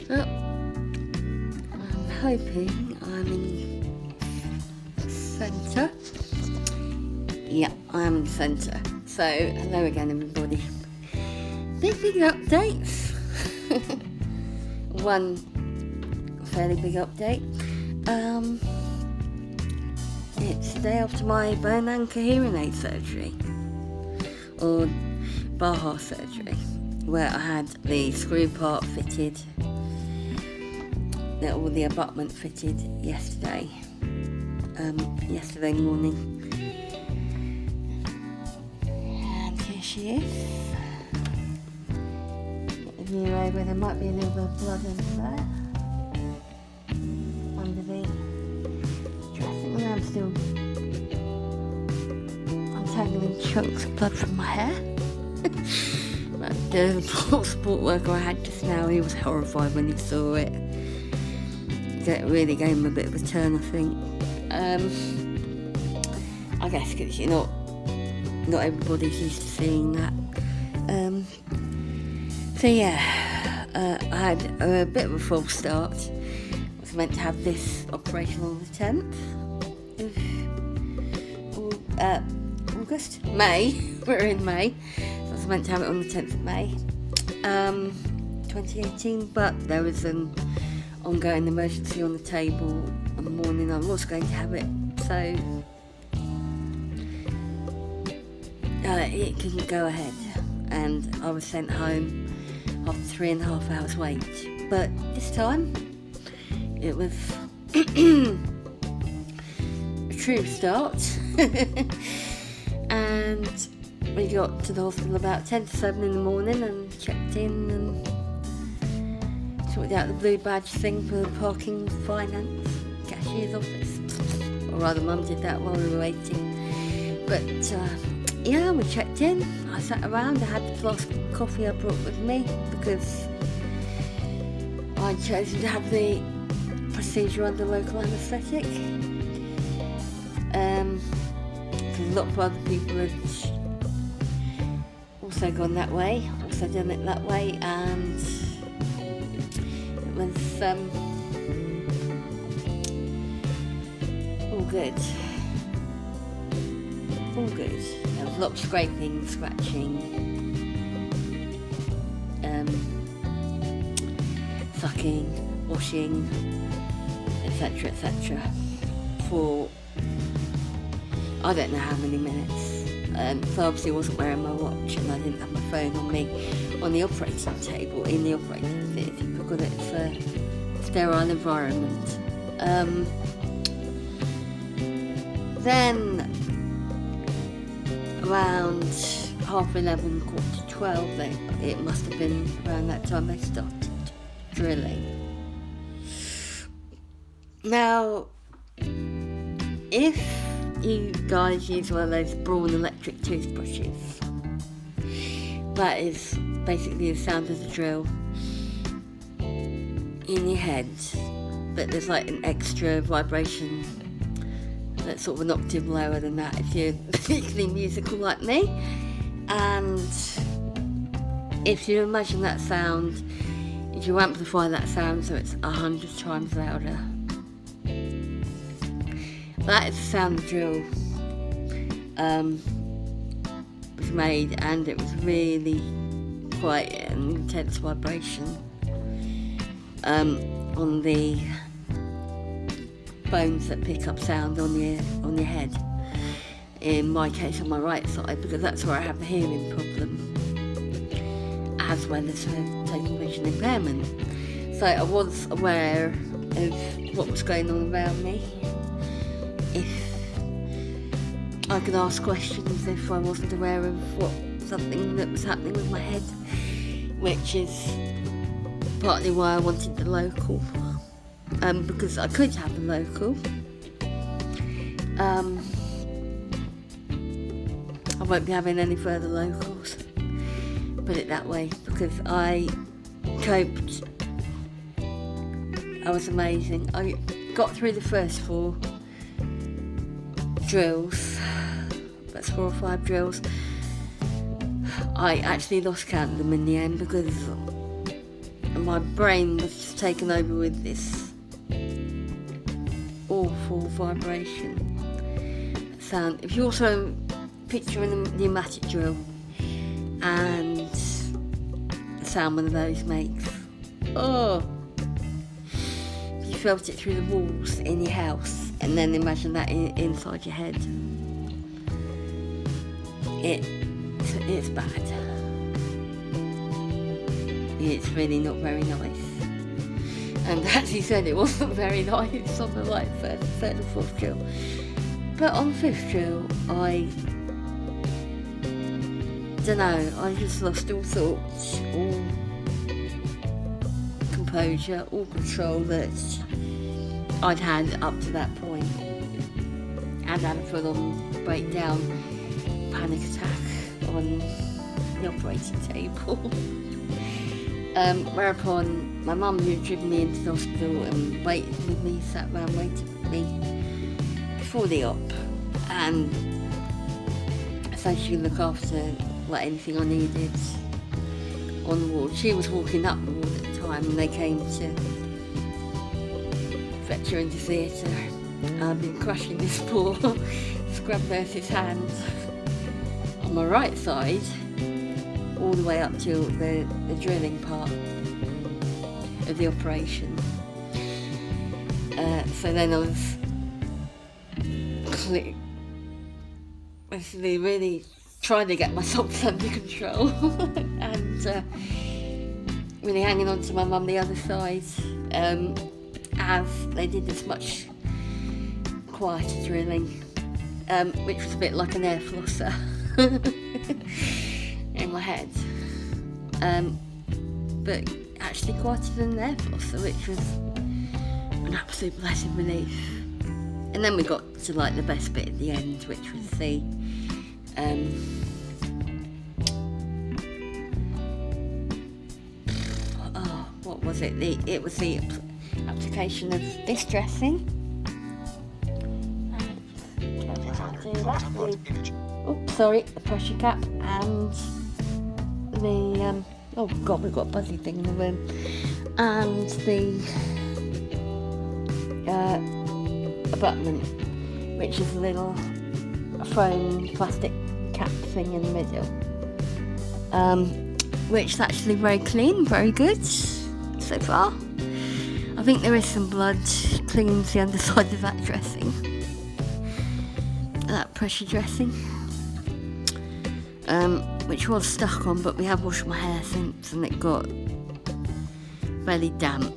So, I'm hoping I'm in centre. Yeah, I'm in centre. So, hello again everybody. Big updates. One fairly big update. It's the day after my bone anchor hearing aid surgery, or BAHA surgery, where I had the screw part fitted, all the abutment fitted yesterday morning. And here she is. Get the view over. There might be a little bit of blood under there, under the dressing. And I'm still untangling chunks of blood from my hair. But the sport worker I had just now, he was horrified when he saw it. It really gave him a bit of a turn, I think. I guess because not everybody's used to seeing that. So yeah, I had a bit of a false start. I was meant to have this operation on the 10th of August? May. We're in May. So I was meant to have it on the 10th of May, 2018, but there was an ongoing emergency on the table on the morning I was going to have it, so it couldn't go ahead, and I was sent home after 3.5 hours wait. But this time it was a true start. And we got to the hospital about 10 to 7 in the morning and checked in and sorted out the blue badge thing for the parking finance cashier's office. Or rather, Mum did that while we were waiting. But yeah, we checked in. I sat around. I had the flask of coffee I brought with me because I'd chosen to have the procedure under local anaesthetic. Because a lot of other people had also gone that way, also done it that way, and it was all good. All good. There was a lot of scraping, scratching, sucking, washing, etc., etc. for I don't know how many minutes. So obviously I wasn't wearing my watch and I didn't have my phone on me on the operating table, in the operating theatre, because it's a sterile environment. Then around 11:30, 12:15, it must have been around that time they started drilling. Now, if you guys use one of those Braun electric toothbrushes, that is basically the sound of the drill in your head, but there's like an extra vibration that's sort of an octave lower than that if you're particularly musical like me. And if you imagine that sound, if you amplify that sound so it's 100 times louder, that is the sound the drill was made, and it was really quite an intense vibration on the bones that pick up sound on your head. In my case, on my right side, because that's where I have the hearing problem, as well as a total vision impairment. So I was aware of what was going on around me. If I could ask questions if I wasn't aware of something that was happening with my head, which is partly why I wanted the local, because I could have the local. I won't be having any further locals, put it that way, because I coped. I was amazing. I got through the first 4 drills. That's 4 or 5 drills. I actually lost count of them in the end because my brain was just taken over with this awful vibration sound. If you also picture a pneumatic drill and the sound one of those makes, oh, if you felt it through the walls in your house and then imagine that inside your head, it's bad. It's really not very nice. And as he said, it wasn't very nice on the third or fourth drill. But on fifth drill, I don't know, I just lost all thoughts, all composure, all control that I'd had up to that point. And had a full-on breakdown, panic attack on the operating table. Whereupon my mum, who'd driven me into the hospital and waited with me, sat around waiting with me before the op, and so she could look after anything I needed on the ward. She was walking up the ward at the time, and they came to fetch her into theatre. I've been crushing this poor scrub nurse's hand on my right side all the way up till the drilling part of the operation. So then I was basically really trying to get myself under control and really hanging on to my mum the other side, as they did this much quieter drilling, which was a bit like an air flosser in my head, but actually quieter than an air flosser, which was an absolute blessed relief. And then we got to the best bit at the end, which was the what was it? It was the application of this dressing. The pressure cap and the oh god, we've got a buzzy thing in the room, and the abutment, which is a little foam plastic cap thing in the middle, which is actually very clean, very good so far. I think there is some blood clinging to the underside of that dressing, that pressure dressing, which was stuck on, but we have washed my hair since and it got fairly damp.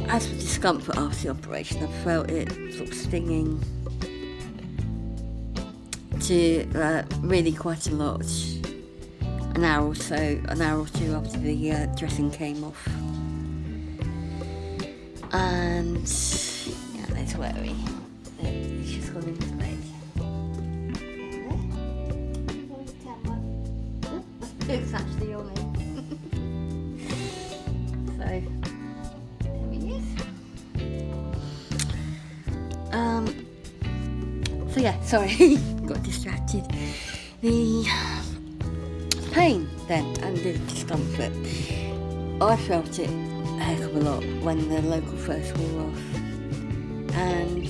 As for discomfort after the operation, I felt it sort of stinging to really quite a lot. An hour or two after the dressing came off. And yeah, that's worry. He's just gone into bed. It's actually on him. So there he is. So yeah, sorry, got distracted. The pain then and the discomfort, I felt it a heck of a lot when the local first wore off, and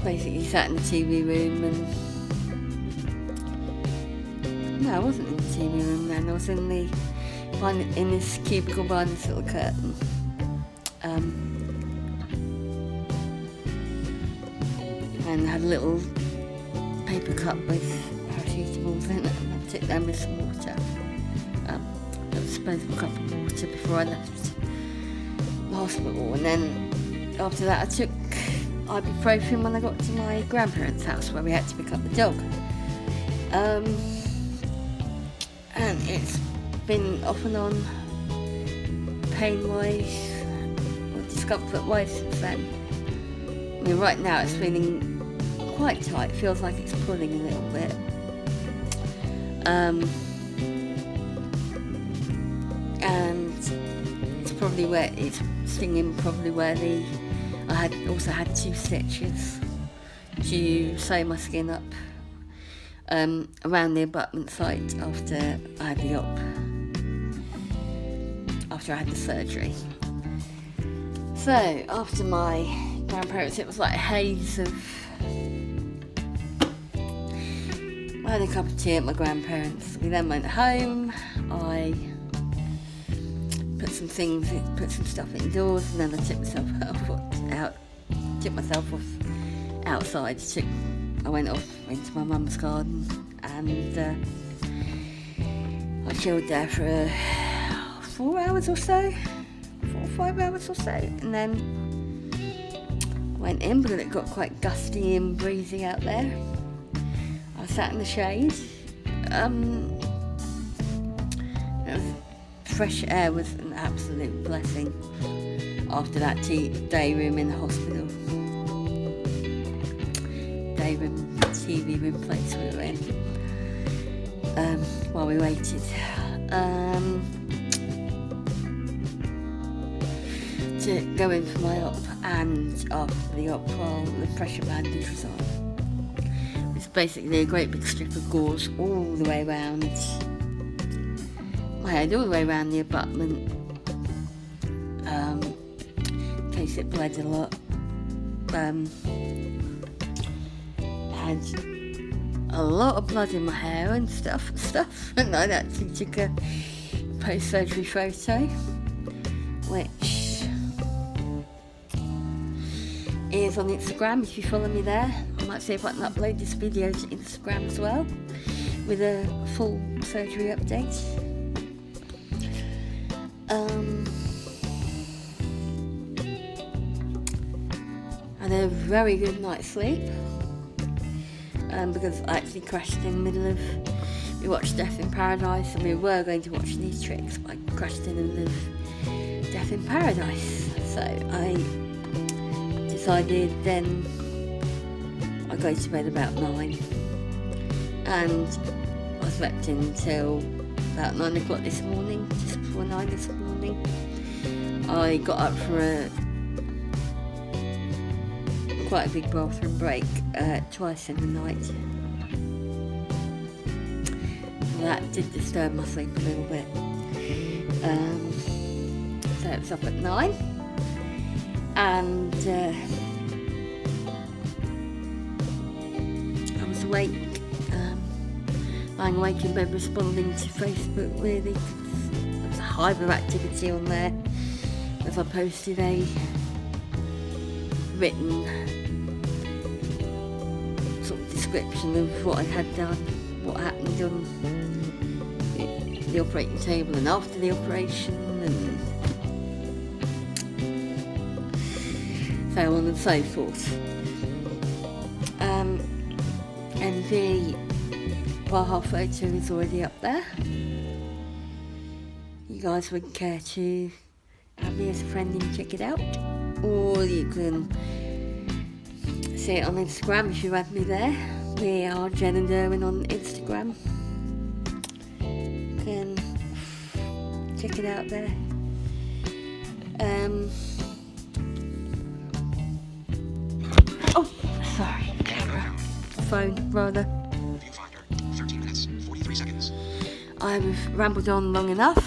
basically sat in the TV room and no, I wasn't in the TV room then, I was in this cubicle behind this little curtain, and had a little paper cup with paracetamols in it, and I took them with some water, a disposable cup of water before I left the hospital. And then after that I took ibuprofen when I got to my grandparents' house where we had to pick up the dog, and it's been off and on pain-wise or discomfort-wise since then. I mean, right now it's feeling quite tight, feels like it's pulling a little bit. And it's probably where it's stinging, probably where I also had 2 stitches to sew my skin up around the abutment site after I had the surgery. So after my grandparents, it was like a haze of. I had a cup of tea at my grandparents. We then went home. I put some stuff indoors, and then I took myself off outside. I went off into my mum's garden, and I chilled there for 4 hours or so, 4 or 5 hours or so, and then went in because it got quite gusty and breezy out there. I sat in the shade. Fresh air was an absolute blessing after that day room in the hospital. Day room, TV room place we were in while we waited. To go in for my op, and after the op while the pressure bandage was on. It's basically a great big strip of gauze all the way around my head, all the way around the abutment, in case it bled a lot. Had a lot of blood in my hair and stuff, and I actually took a post-surgery photo, which is on Instagram if you follow me there. I might see if I can upload this video to Instagram as well with a full surgery update. I had a very good night's sleep because I actually crashed in the middle of. We watched Death in Paradise, and we were going to watch These Tricks, but I crashed in the middle of Death in Paradise. So I decided then I'd go to bed about 9, and I slept until about 9 o'clock this morning, just before 9 this morning. I got up for quite a big bathroom break twice in the night. That did disturb my sleep a little bit. So it was up at 9, and I was awake, lying awake in bed responding to Facebook really. There was a hive of activity on there as I posted a written sort of description of what I had done, what happened on the operating table and after the operation, and so on and so forth. And the BAHA photo is already up there. You guys would care to add me as a friend and check it out, or you can see it on Instagram if you add me there. We are Jen and Derwin on Instagram. You can check it out there. Oh, sorry. Phone, rather. Viewfinder, 13 minutes, 43 seconds. I've rambled on long enough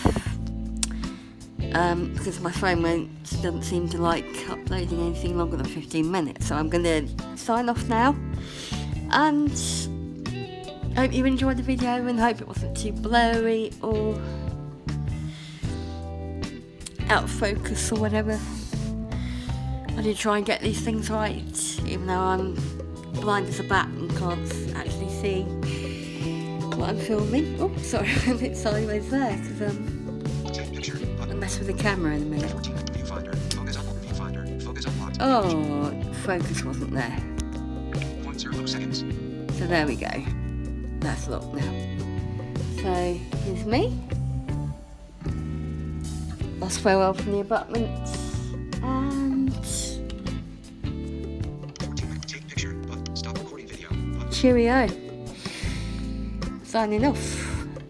because my phone doesn't seem to like uploading anything longer than 15 minutes. So I'm going to sign off now, and I hope you enjoyed the video and hope it wasn't too blurry or out of focus or whatever. I did try and get these things right, even though I'm blind as a bat and can't actually see what I'm filming. Oh, sorry, I'm a bit sideways there because I mess with the camera in a minute. Viewfinder, focus up, viewfinder, focus unlocked. Oh, focus wasn't there. 0.0 seconds. So there we go. That's locked now. So here's me. Last farewell from the abutment. And 14, take picture, but stop recording video. But cheerio. Signing off.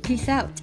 Peace out.